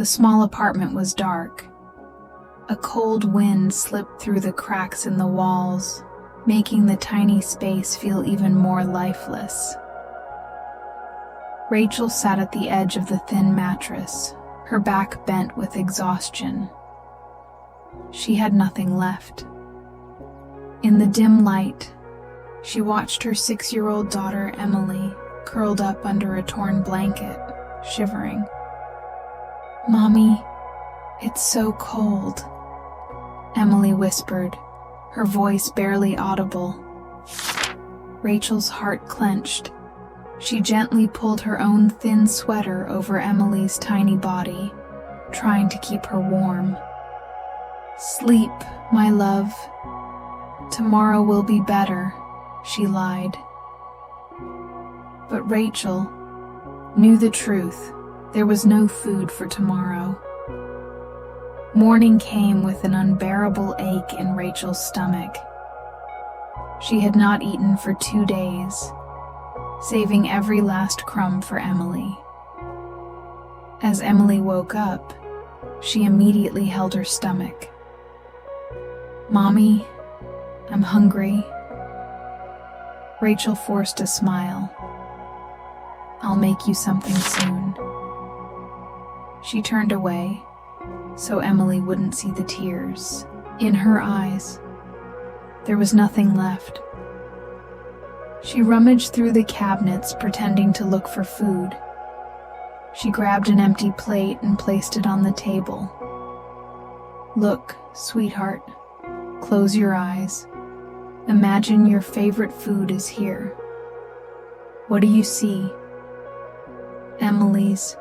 The small apartment was dark. A cold wind slipped through the cracks in the walls, making the tiny space feel even more lifeless. Rachel sat at the edge of the thin mattress, her back bent with exhaustion. She had nothing left. In the dim light, she watched her 6-year-old daughter, Emily, curled up under a torn blanket, shivering. "Mommy, it's so cold," Emily whispered, her voice barely audible. Rachel's heart clenched. She gently pulled her own thin sweater over Emily's tiny body, trying to keep her warm. "Sleep, my love. Tomorrow will be better," she lied. But Rachel knew the truth. There was no food for tomorrow. Morning came with an unbearable ache in Rachel's stomach. She had not eaten for 2 days, saving every last crumb for Emily. As Emily woke up, she immediately held her stomach. "Mommy, I'm hungry." Rachel forced a smile. "I'll make you something soon." She turned away, so Emily wouldn't see the tears in her eyes. There was nothing left. She rummaged through the cabinets, pretending to look for food. She grabbed an empty plate and placed it on the table. "Look, sweetheart, close your eyes. Imagine your favorite food is here. What do you see?" Emily's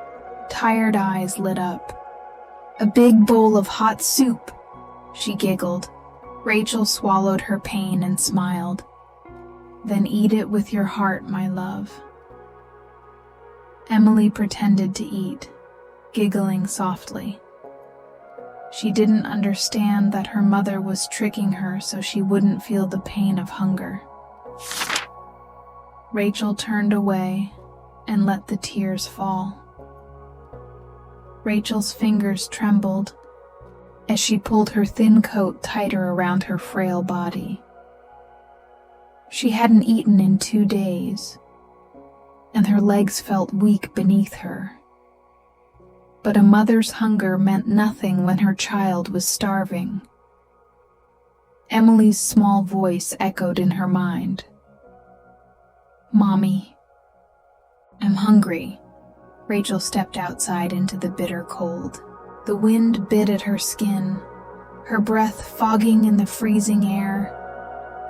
tired eyes lit up. "A big bowl of hot soup," she giggled. Rachel swallowed her pain and smiled. "Then eat it with your heart, my love." Emily pretended to eat, giggling softly. She didn't understand that her mother was tricking her so she wouldn't feel the pain of hunger. Rachel turned away and let the tears fall. Rachel's fingers trembled as she pulled her thin coat tighter around her frail body. She hadn't eaten in 2 days, and her legs felt weak beneath her. But a mother's hunger meant nothing when her child was starving. Emily's small voice echoed in her mind. "Mommy, I'm hungry." Rachel stepped outside into the bitter cold. The wind bit at her skin, her breath fogging in the freezing air,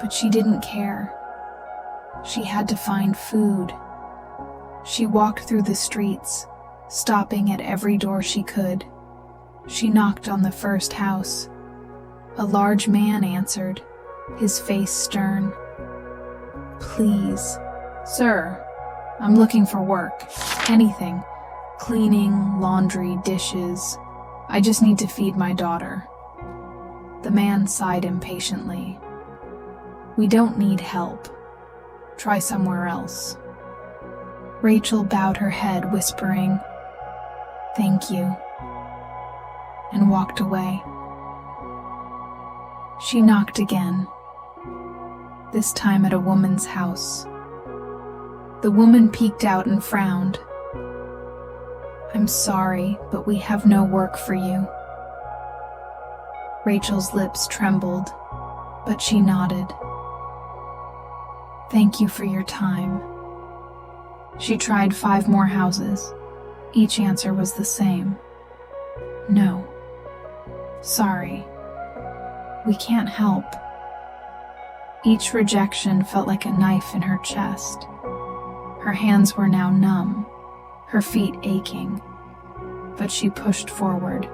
but she didn't care. She had to find food. She walked through the streets, stopping at every door she could. She knocked on the first house. A large man answered, his face stern. "Please, sir, I'm looking for work. Anything. Cleaning, laundry, dishes. I just need to feed my daughter." The man sighed impatiently. "We don't need help. Try somewhere else." Rachel bowed her head, whispering, "Thank you," and walked away. She knocked again, this time at a woman's house. The woman peeked out and frowned. "I'm sorry, but we have no work for you." Rachel's lips trembled, but she nodded. "Thank you for your time." She tried 5 more houses. Each answer was the same. "No. Sorry. We can't help." Each rejection felt like a knife in her chest. Her hands were now numb, her feet aching, but she pushed forward.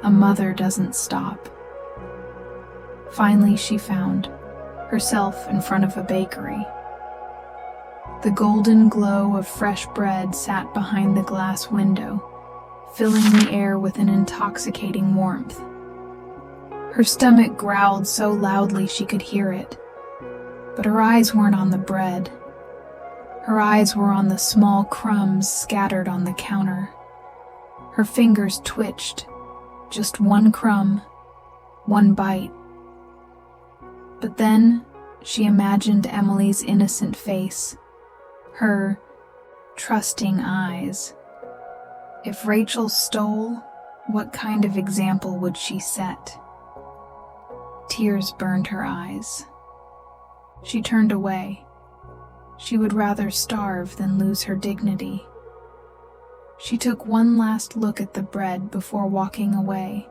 A mother doesn't stop. Finally, she found herself in front of a bakery. The golden glow of fresh bread sat behind the glass window, filling the air with an intoxicating warmth. Her stomach growled so loudly she could hear it, but her eyes weren't on the bread. Her eyes were on the small crumbs scattered on the counter. Her fingers twitched. Just one crumb, one bite. But then she imagined Emily's innocent face, her trusting eyes. If Rachel stole, what kind of example would she set? Tears burned her eyes. She turned away. She would rather starve than lose her dignity. She took one last look at the bread before walking away,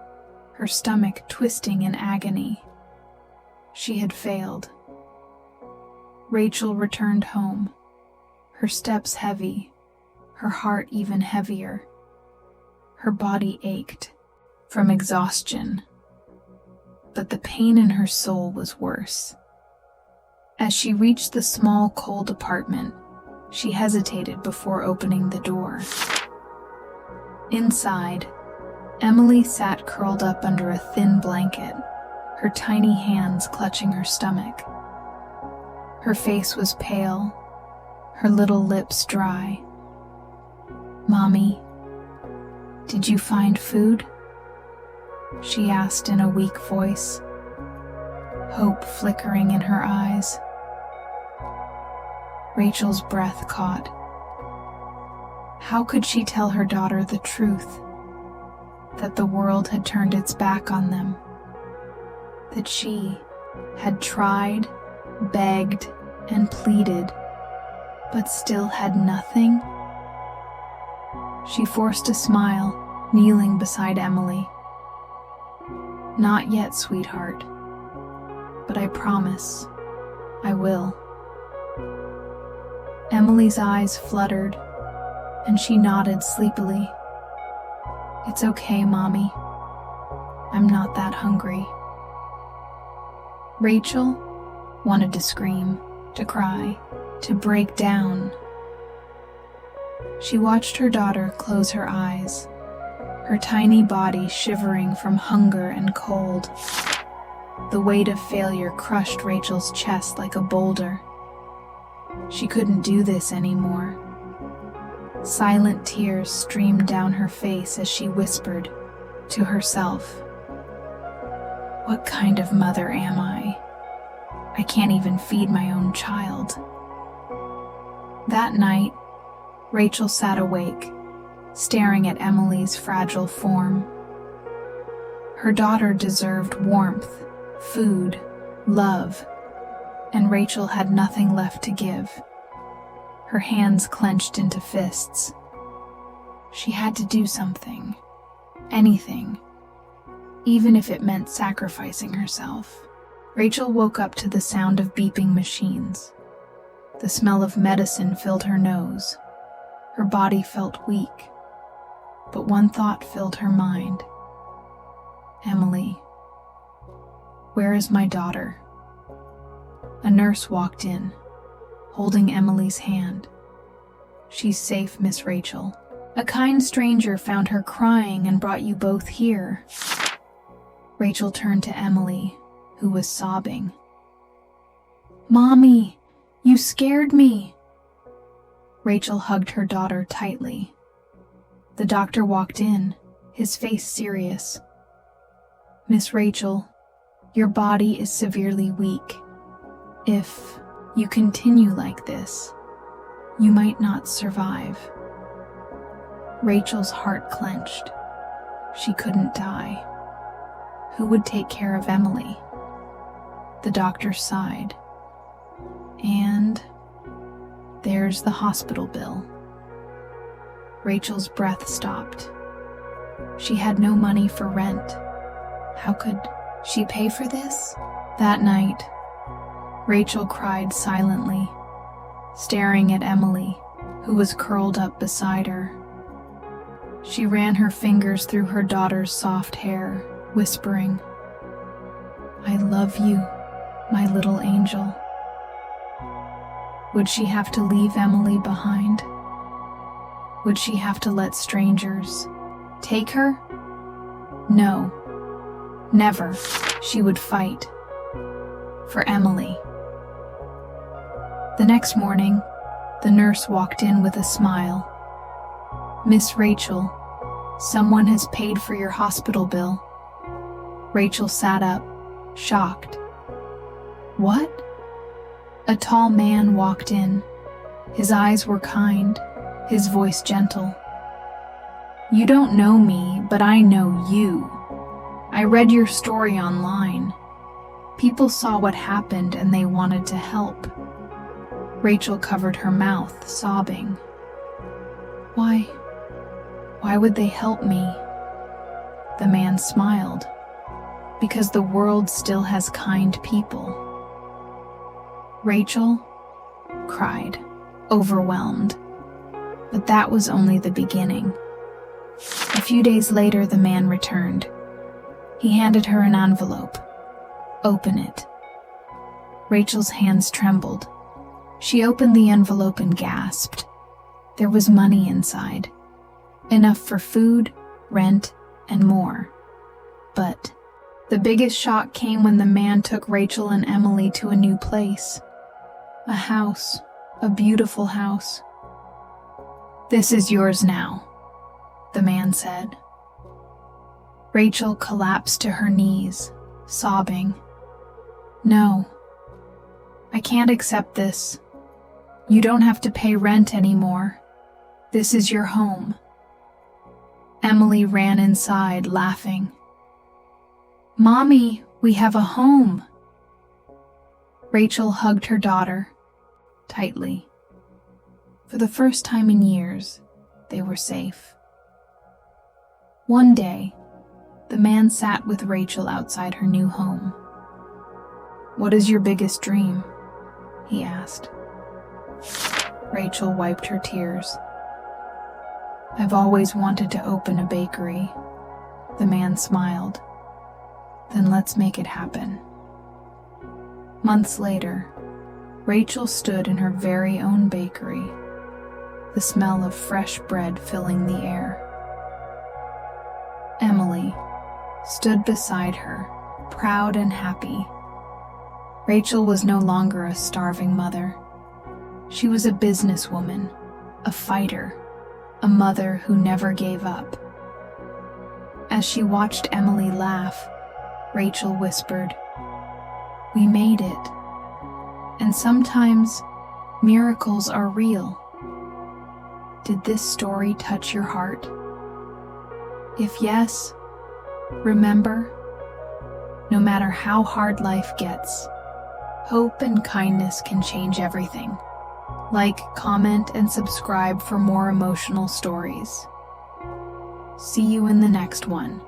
her stomach twisting in agony. She had failed. Rachel returned home, her steps heavy, her heart even heavier. Her body ached from exhaustion, but the pain in her soul was worse. As she reached the small, cold apartment, she hesitated before opening the door. Inside, Emily sat curled up under a thin blanket, her tiny hands clutching her stomach. Her face was pale, her little lips dry. "Mommy, did you find food?" she asked in a weak voice, hope flickering in her eyes. Rachel's breath caught. How could she tell her daughter the truth? That the world had turned its back on them. That she had tried, begged, and pleaded, but still had nothing? She forced a smile, kneeling beside Emily. "Not yet, sweetheart, but I promise I will." Emily's eyes fluttered, and she nodded sleepily. "It's okay, Mommy. I'm not that hungry." Rachel wanted to scream, to cry, to break down. She watched her daughter close her eyes, her tiny body shivering from hunger and cold. The weight of failure crushed Rachel's chest like a boulder. She couldn't do this anymore. Silent tears streamed down her face as she whispered to herself, "What kind of mother am I? I can't even feed my own child." That night, Rachel sat awake, staring at Emily's fragile form. Her daughter deserved warmth, food, love, and Rachel had nothing left to give. Her hands clenched into fists. She had to do something, anything, even if it meant sacrificing herself. Rachel woke up to the sound of beeping machines. The smell of medicine filled her nose. Her body felt weak, but one thought filled her mind. "Emily, where is my daughter?" A nurse walked in, holding Emily's hand. "She's safe, Miss Rachel. A kind stranger found her crying and brought you both here." Rachel turned to Emily, who was sobbing. "Mommy, you scared me." Rachel hugged her daughter tightly. The doctor walked in, his face serious. "Miss Rachel, your body is severely weak. If you continue like this, you might not survive." Rachel's heart clenched. She couldn't die. Who would take care of Emily? The doctor sighed. "And there's the hospital bill." Rachel's breath stopped. She had no money for rent. How could she pay for this? That night, Rachel cried silently, staring at Emily, who was curled up beside her. She ran her fingers through her daughter's soft hair, whispering, "I love you, my little angel." Would she have to leave Emily behind? Would she have to let strangers take her? No, never. She would fight for Emily. The next morning, the nurse walked in with a smile. "Miss Rachel, Someone has paid for your hospital bill." Rachel sat up, shocked. "What?" A tall man walked in. His eyes were kind, his voice gentle. "You don't know me, but I know you. I read your story online. People saw what happened and they wanted to help." Rachel covered her mouth, sobbing. Why would they help me?" The man smiled. "Because the world still has kind people." Rachel cried, overwhelmed. But that was only the beginning. A few days later, the man returned. He handed her an envelope. "Open it." Rachel's hands trembled. She opened the envelope and gasped. There was money inside. Enough for food, rent, and more. But the biggest shock came when the man took Rachel and Emily to a new place. A house, a beautiful house. "This is yours now," the man said. Rachel collapsed to her knees, sobbing. "No, I can't accept this. You don't have to pay rent anymore. This is your home." Emily ran inside, laughing. "Mommy, we have a home." Rachel hugged her daughter tightly. For the first time in years, they were safe. One day, the man sat with Rachel outside her new home. "What is your biggest dream?" he asked. Rachel wiped her tears. "I've always wanted to open a bakery." The man smiled. "Then let's make it happen." Months later, Rachel stood in her very own bakery, the smell of fresh bread filling the air. Emily stood beside her, proud and happy. Rachel was no longer a starving mother. She was a businesswoman, a fighter, a mother who never gave up. As she watched Emily laugh, Rachel whispered, "We made it. And sometimes miracles are real." Did this story touch your heart? If yes, remember, no matter how hard life gets, hope and kindness can change everything. Like, comment, and subscribe for more emotional stories. See you in the next one.